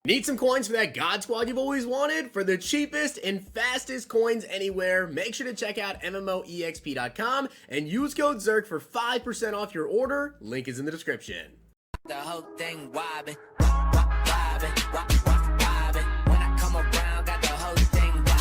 Need some coins for that God Squad you've always wanted? For the cheapest and fastest coins anywhere, make sure to check out MMOEXP.com and use code ZIRK for 5% off your order. Link is in the description. The whole thing wobbin', wobbin'. When I come around, got the whole thing wobbin'.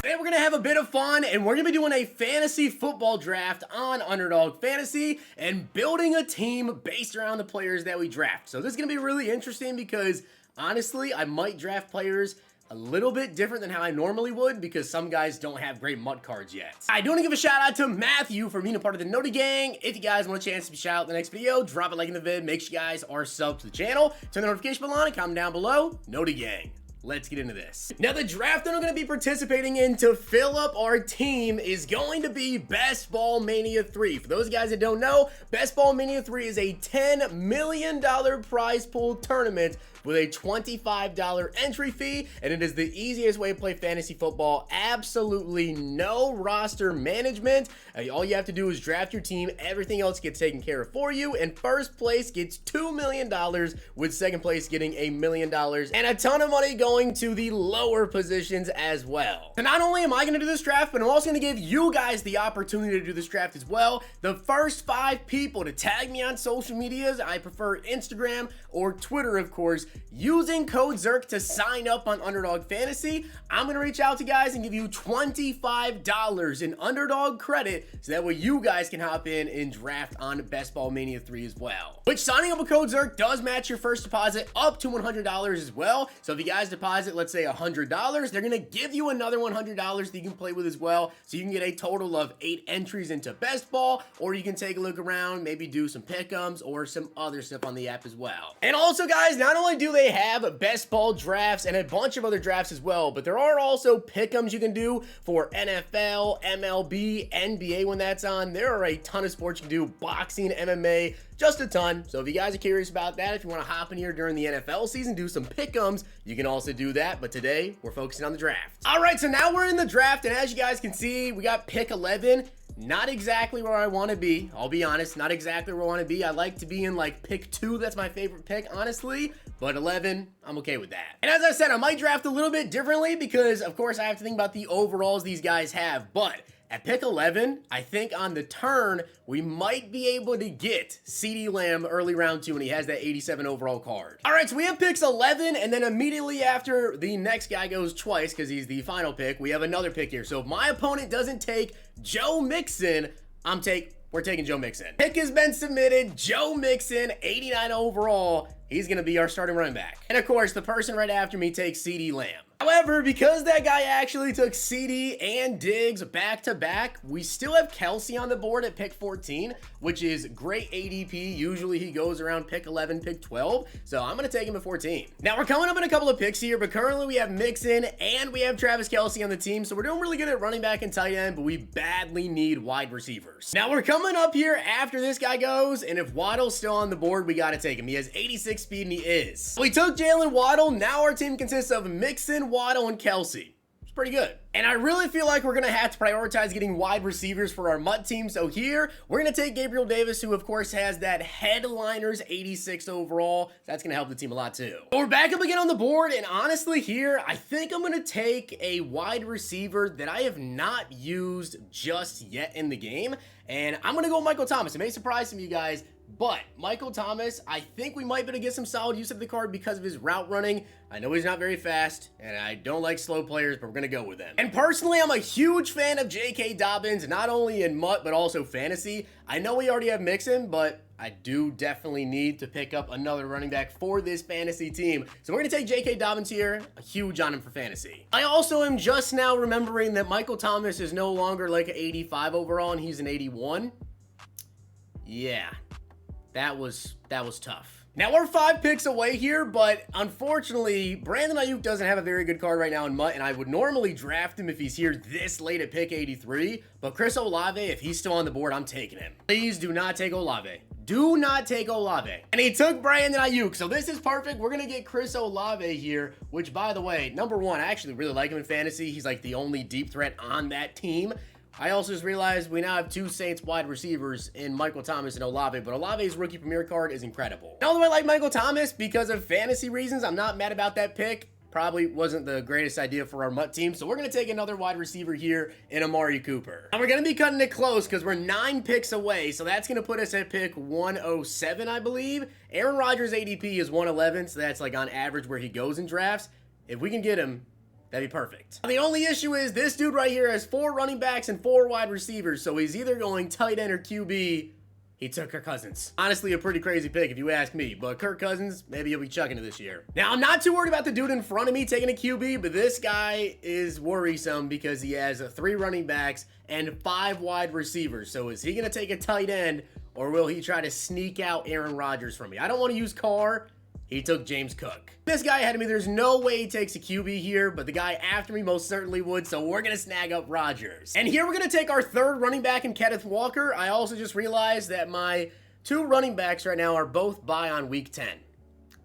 Today we're going to have a bit of fun, and we're going to be doing a fantasy football draft on Underdog Fantasy and building a team based around the players that we draft. So this is going to be really interesting because, honestly, I might draft players a little bit different than how I normally would because some guys don't have great MUT cards yet. I do want to give a shout out to Matthew for being a part of the Noti Gang. If you guys want a chance to be shout out in the next video, drop a like in the vid. Make sure you guys are subbed to the channel. Turn the notification bell on and comment down below. Noti Gang. Let's get into this. Now, the draft that I'm going to be participating in to fill up our team is going to be Best Ball Mania 3. For those guys that don't know, Best Ball Mania 3 is a $10 million prize pool tournament with a $25 entry fee, and it is the easiest way to play fantasy football. Absolutely no roster management. All you have to do is draft your team. Everything else gets taken care of for you, and first place gets $2 million, with second place getting $1 million, and a ton of money going to the lower positions as well. So not only am I going to do this draft, but I'm also going to give you guys the opportunity to do this draft as well. The first 5 people to tag me on social medias, I prefer Instagram or Twitter, of course, using code ZIRK to sign up on Underdog Fantasy, I'm going to reach out to guys and give you $25 in Underdog credit so that way you guys can hop in and draft on Best Ball Mania 3 as well. Which signing up with code ZIRK does match your first deposit up to $100 as well. So if you guys deposit, let's say $100, they're going to give you another $100 that you can play with as well. So you can get a total of 8 entries into Best Ball, or you can take a look around, maybe do some Pickums or some other stuff on the app as well. And also, guys, not only do they have Best Ball drafts and a bunch of other drafts as well, but there are also Pickums you can do for NFL, MLB, NBA when that's on. There are a ton of sports you can do, boxing, MMA, just a ton. So if you guys are curious about that, if you want to hop in here during the NFL season, do some Pickums, you can also do that. But today, we're focusing on the draft. All right, so now we're in the draft, and as you guys can see, we got pick 11. Not exactly where I want to be. I'll be honest, not exactly where I want to be. I like to be in like pick 2. That's my favorite pick, honestly. But 11, I'm okay with that. And as I said, I might draft a little bit differently because, of course, I have to think about the overalls these guys have. But at pick 11, I think on the turn, we might be able to get CeeDee Lamb early round 2, and he has that 87 overall card. All right, so we have picks 11, and then immediately after the next guy goes twice because he's the final pick, we have another pick here. So if my opponent doesn't take Joe Mixon, we're taking Joe Mixon. Pick has been submitted. Joe Mixon, 89 overall. He's going to be our starting running back. And of course, the person right after me takes CeeDee Lamb. However, because that guy actually took CeeDee and Diggs back to back, we still have Kelce on the board at pick 14, which is great ADP. Usually he goes around pick 11, pick 12. So I'm going to take him at 14. Now we're coming up in a couple of picks here, but currently we have Mixon and we have Travis Kelce on the team. So we're doing really good at running back and tight end, but we badly need wide receivers. Now we're coming up here after this guy goes, and if Waddle's still on the board, we got to take him. He has 86 speed and he is. We took Jalen Waddle. Now our team consists of Mixon, Waddle, and Kelce. It's pretty good. And I really feel like we're going to have to prioritize getting wide receivers for our MUT team. So here, we're going to take Gabriel Davis, who of course has that headliners 86 overall. That's going to help the team a lot too. But we're back up again on the board. And honestly here, I think I'm going to take a wide receiver that I have not used just yet in the game. And I'm going to go with Michael Thomas. It may surprise some of you guys, but Michael Thomas, I think we might be able to get some solid use of the card because of his route running. I know he's not very fast, and I don't like slow players, but we're going to go with him. And personally, I'm a huge fan of J.K. Dobbins, not only in MUT, but also fantasy. I know we already have Mixon, but I do definitely need to pick up another running back for this fantasy team. So we're going to take J.K. Dobbins here, huge on him for fantasy. I also am just now remembering that Michael Thomas is no longer like an 85 overall, and he's an 81. Yeah. That was tough. Now we're 5 picks away here, but unfortunately, Brandon Ayuk doesn't have a very good card right now in MUT, and I would normally draft him if he's here this late at pick 83, but Chris Olave, if he's still on the board, I'm taking him. Please do not take Olave. Do not take Olave. And he took Brandon Ayuk, so this is perfect. We're going to get Chris Olave here, which, by the way, number one, I actually really like him in fantasy. He's like the only deep threat on that team. I also just realized we now have 2 Saints wide receivers in Michael Thomas and Olave, but Olave's rookie premier card is incredible. And although I like Michael Thomas because of fantasy reasons, I'm not mad about that pick. Probably wasn't the greatest idea for our MUT team, so we're going to take another wide receiver here in Amari Cooper. And we're going to be cutting it close because we're 9 picks away, so that's going to put us at pick 107, I believe. Aaron Rodgers' ADP is 111, so that's like on average where he goes in drafts. If we can get him, that'd be perfect. The only issue is this dude right here has 4 running backs and 4 wide receivers, so he's either going tight end or QB. He took Kirk Cousins. Honestly, a pretty crazy pick if you ask me, but Kirk Cousins, maybe he'll be chucking it this year. Now, I'm not too worried about the dude in front of me taking a QB, but this guy is worrisome because he has 3 running backs and 5 wide receivers. So is he going to take a tight end, or will he try to sneak out Aaron Rodgers from me? I don't want to use Carr. He took James Cook. This guy ahead of me, there's no way he takes a QB here, but the guy after me most certainly would, so we're going to snag up Rodgers. And here we're going to take our 3rd running back in Kenneth Walker. I also just realized that my 2 running backs right now are both bye on week 10.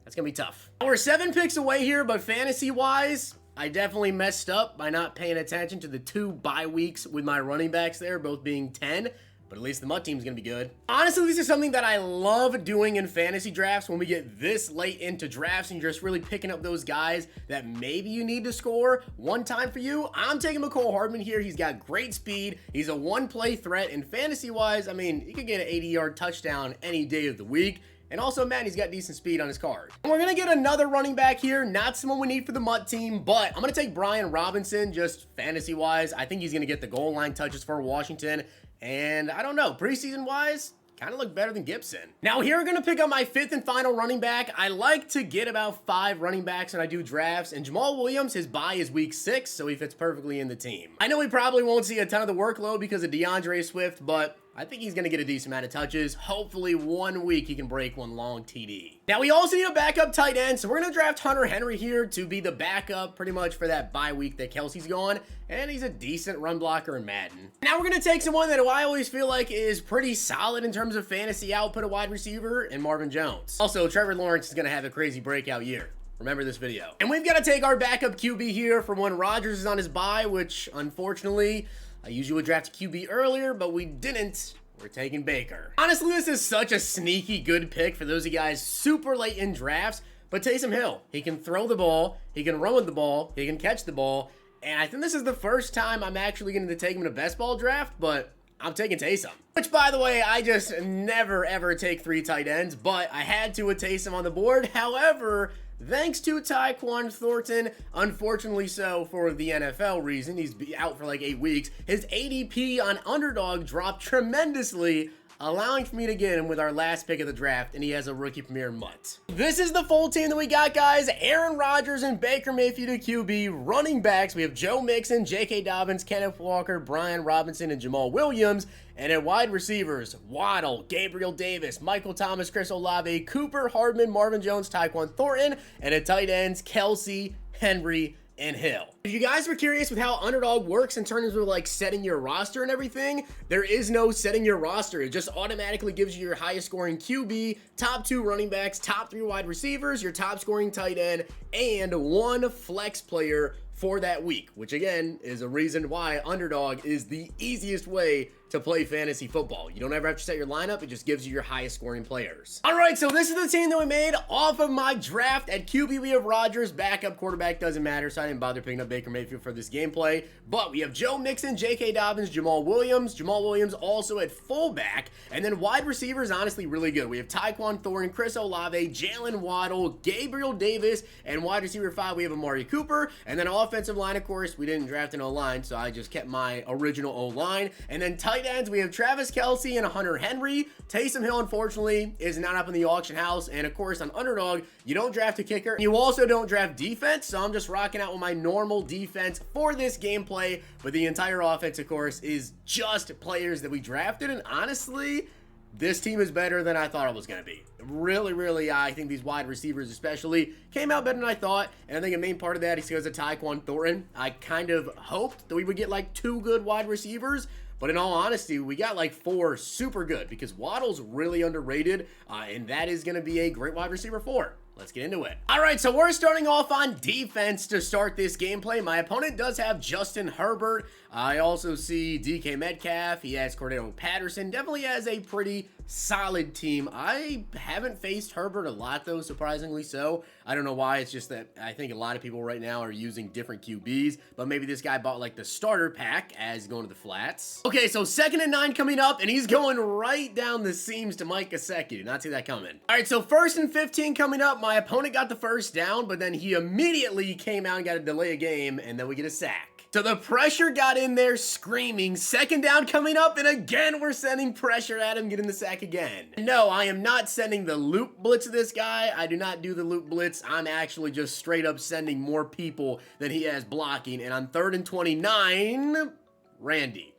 That's going to be tough. We're 7 picks away here, but fantasy-wise, I definitely messed up by not paying attention to the 2 bye weeks with my running backs there, both being 10. But at least the MUT team's gonna be good. Honestly, this is something that I love doing in fantasy drafts when we get this late into drafts and you're just really picking up those guys that maybe you need to score one time for you. I'm taking McCole Hardman here. He's got great speed. He's a one-play threat. And fantasy-wise, I mean, he could get an 80-yard touchdown any day of the week. And also, man, he's got decent speed on his card. And we're going to get another running back here. Not someone we need for the MUT team, but I'm going to take Brian Robinson just fantasy-wise. I think he's going to get the goal line touches for Washington. And I don't know, preseason-wise, kind of look better than Gibson. Now here we're going to pick up my 5th and final running back. I like to get about 5 running backs when I do drafts, and Jamal Williams, his bye is week 6, so he fits perfectly in the team. I know we probably won't see a ton of the workload because of DeAndre Swift, but I think he's going to get a decent amount of touches. Hopefully 1 week he can break 1 long TD. Now we also need a backup tight end, so we're going to draft Hunter Henry here to be the backup pretty much for that bye week that Kelsey's gone, and he's a decent run blocker in Madden. Now we're going to take someone that I always feel like is pretty solid in terms of fantasy output, a wide receiver, and Marvin Jones. Also, Trevor Lawrence is going to have a crazy breakout year. Remember this video. And we've got to take our backup QB here for when Rodgers is on his bye, which unfortunately I usually would draft a QB earlier, but we didn't. We're taking Baker. Honestly, this is such a sneaky good pick for those of you guys super late in drafts, but Taysom Hill, he can throw the ball, he can run with the ball, he can catch the ball, and I think this is the first time I'm actually going to take him in a best ball draft, but I'm taking Taysom. Which, by the way, I just never, ever take 3 tight ends, but I had to with Taysom on the board. However, thanks to Tyquan Thornton, unfortunately so for the NFL reason, he's out for like 8 weeks, his ADP on Underdog dropped tremendously, allowing for me to get him with our last pick of the draft, and he has a rookie premier MUT. This is the full team that we got, guys. Aaron Rodgers and Baker Mayfield at QB. Running backs, we have Joe Mixon, J.K. Dobbins, Kenneth Walker, Brian Robinson, and Jamal Williams. And at wide receivers, Waddle, Gabriel Davis, Michael Thomas, Chris Olave, Cooper, Hardman, Marvin Jones, Tyquan Thornton. And at tight ends, Kelsey, Henry, and Hill. If you guys were curious with how Underdog works in terms of like setting your roster and everything, there is no setting your roster. It just automatically gives you your highest scoring QB, top 2 running backs, top 3 wide receivers, your top scoring tight end, and 1 flex player for that week, which again is a reason why Underdog is the easiest way to play fantasy football. You don't ever have to set your lineup, it just gives you your highest scoring players. All right, so this is the team that we made off of my draft. At QB, we have Rodgers, backup quarterback doesn't matter, so I didn't bother picking up Baker Mayfield for this gameplay. But we have Joe Mixon, J.K. Dobbins, Jamal Williams also at fullback, and then wide receivers, honestly really good. We have Tyquan Thornton, Chris Olave, Jalen Waddle, Gabriel Davis, and wide receiver 5, we have Amari Cooper, and then offensive line, of course, we didn't draft an O-line, so I just kept my original O-line, and then tight ends, we have Travis Kelce and Hunter Henry. Taysom Hill, unfortunately, is not up in the auction house, and of course, on Underdog, you don't draft a kicker. You also don't draft defense, so I'm just rocking out with my normal defense for this gameplay, but the entire offense, of course, is just players that we drafted, and honestly, this team is better than I thought it was going to be. Really, I think these wide receivers especially came out better than I thought, and I think a main part of that is because of Tyquan Thornton. I kind of hoped that we would get like 2 good wide receivers, but in all honesty, we got like 4 super good because Waddle's really underrated, and that is going to be a great wide receiver 4. Let's get into it. All right, so we're starting off on defense to start this gameplay. My opponent does have Justin Herbert. I also see DK Metcalf. He has Cordero Patterson. Definitely has a pretty solid team. I haven't faced Herbert a lot, though, surprisingly so. I don't know why. It's just that I think a lot of people right now are using different QBs, but maybe this guy bought like the starter pack as going to the flats. Okay, so 2nd and 9 coming up, and he's going right down the seams to Mike Gesicki. Did not see that coming. All right, so 1st and 15 coming up. My opponent got the first down, but then he immediately came out and got a delay of game, and then we get a sack. So the pressure got in there screaming. 2nd down coming up, and again, we're sending pressure at him, getting the sack again. No, I am not sending the loop blitz to this guy. I do not do the loop blitz. I'm actually just straight up sending more people than he has blocking. And on 3rd and 29, Randy!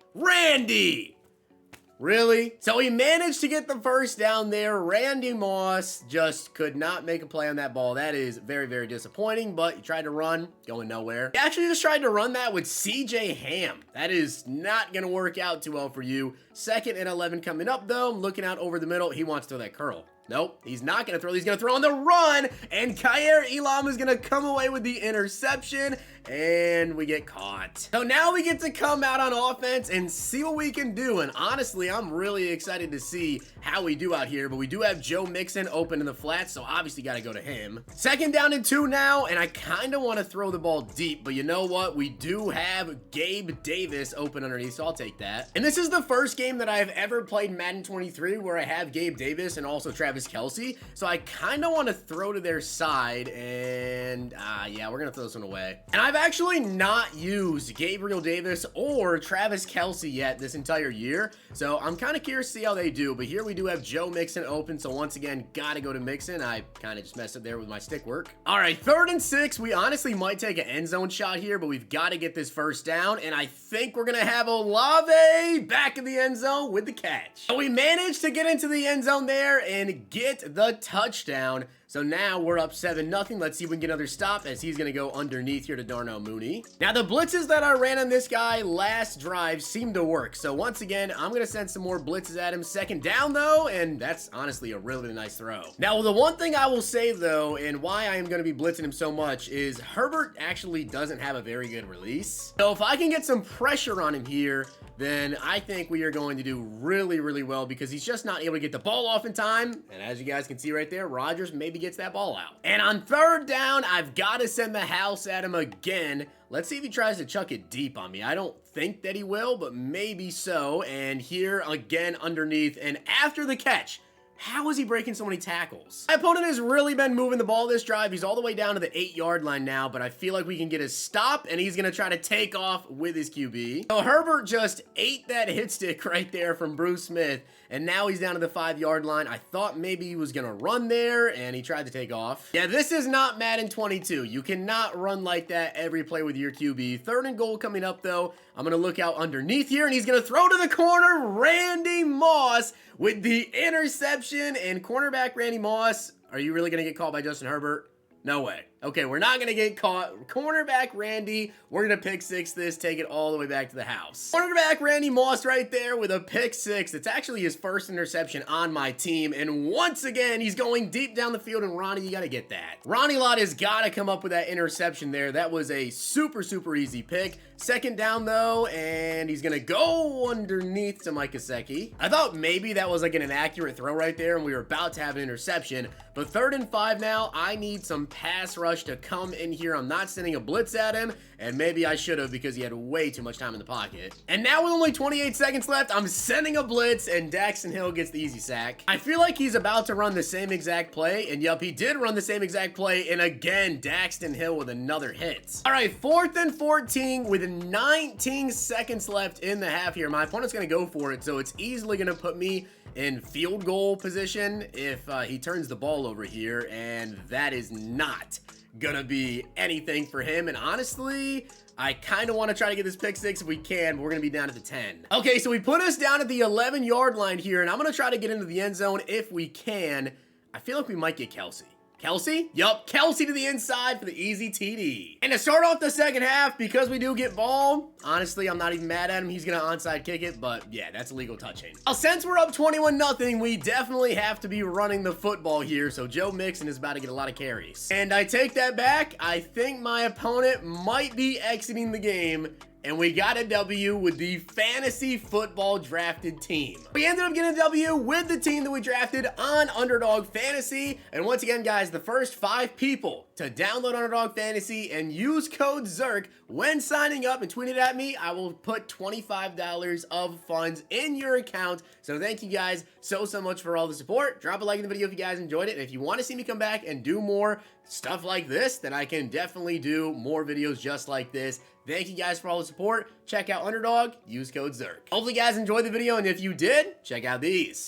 Really? So he managed to get the first down there. Randy Moss just could not make a play on that ball. That is very, very disappointing, but he tried to run, going nowhere. He actually just tried to run that with CJ Ham. That is not going to work out too well for you. 2nd and 11 coming up, though. I'm looking out over the middle. He wants to throw that curl. Nope, he's not going to throw. He's going to throw on the run, and Kyer Elam is going to come away with the interception, and we get caught. So now we get to come out on offense and see what we can do, and honestly, I'm really excited to see how we do out here, but we do have Joe Mixon open in the flats, so obviously got to go to him. 2nd down and 2 now, and I kind of want to throw the ball deep, but you know what? We do have Gabe Davis open underneath, so I'll take that. And this is the first game that I've ever played Madden 23 where I have Gabe Davis and also Travis Kelce, so I kind of want to throw to their side, and yeah, we're gonna throw this one away. And I've actually not used Gabriel Davis or Travis Kelce yet this entire year, so I'm kind of curious to see how they do. But here we do have Joe Mixon open, so once again, gotta go to Mixon. I kind of just messed up there with my stick work. All right, 3rd and 6. We honestly might take an end zone shot here, but we've got to get this first down, and I think we're gonna have Olave back in the end zone with the catch. So we managed to get into the end zone there and get the touchdown. So now we're up 7-0. Let's see if we can get another stop as he's going to go underneath here to Darnell Mooney. Now, the blitzes that I ran on this guy last drive seem to work. So once again, I'm going to send some more blitzes at him. 2nd down, though, and that's honestly a really nice throw. Now, the one thing I will say, though, and why I am going to be blitzing him so much is Herbert actually doesn't have a very good release. So if I can get some pressure on him here, then I think we are going to do really, really well because he's just not able to get the ball off in time. And as you guys can see right there, Rodgers maybe gets that ball out. And on 3rd down, I've got to send the house at him again. Let's see if he tries to chuck it deep on me. I don't think that he will, but maybe so. And here again underneath, and after the catch, how is he breaking so many tackles? My opponent has really been moving the ball this drive. He's all the way down to the 8-yard line now, but I feel like we can get a stop, and he's going to try to take off with his QB. So Herbert just ate that hit stick right there from Bruce Smith, and now he's down to the 5-yard line. I thought maybe he was going to run there, and he tried to take off. Yeah, this is not Madden 22. You cannot run like that every play with your QB. 3rd and goal coming up, though. I'm going to look out underneath here, and he's going to throw to the corner. Randy Moss with the interception, and cornerback Randy Moss. Are you really going to get called by Justin Herbert? No way. Okay, we're not going to get caught. Cornerback Randy, we're going to pick six this, take it all the way back to the house. Cornerback Randy Moss right there with a pick six. It's actually his first interception on my team, and once again, he's going deep down the field, and Ronnie, you got to get that. Ronnie Lott has got to come up with that interception there. That was a super, super easy pick. 2nd down, though, and he's going to go underneath to Mike Gesicki. I thought maybe that was like an inaccurate throw right there, and we were about to have an interception, but 3rd and 5 now. I need some pass rush to come in here. I'm not sending a blitz at him, and maybe I should have because he had way too much time in the pocket. And now with only 28 seconds left, I'm sending a blitz, and Daxton Hill gets the easy sack. I feel like he's about to run the same exact play, and yup, he did run the same exact play, and again, Daxton Hill with another hit. All right, 4th and 14 with 19 seconds left in the half here. My opponent's going to go for it, so it's easily going to put me in field goal position if he turns the ball over here, and that is not gonna be anything for him. And honestly, I kind of want to try to get this pick six if we can, but we're going to be down at the 10. Okay, so we put us down at the 11-yard line here, and I'm going to try to get into the end zone if we can. I feel like we might get Kelce. Kelce? Yup, Kelce to the inside for the easy TD. And to start off the second half, because we do get ball, honestly, I'm not even mad at him. He's going to onside kick it, but yeah, that's illegal touching. Now, since we're up 21-0, we definitely have to be running the football here, so Joe Mixon is about to get a lot of carries. And I take that back. I think my opponent might be exiting the game and we got a W with the fantasy football drafted team. We ended up getting a W with the team that we drafted on Underdog Fantasy. And once again, guys, the first 5 people to download Underdog Fantasy and use code ZIRK when signing up and tweet it at me, I will put $25 of funds in your account. So thank you guys so much for all the support. Drop a like in the video if you guys enjoyed it. And if you want to see me come back and do more stuff like this, then I can definitely do more videos just like this. Thank you guys for all the support. Check out Underdog, use code ZIRK. Hopefully you guys enjoyed the video, and if you did, check out these.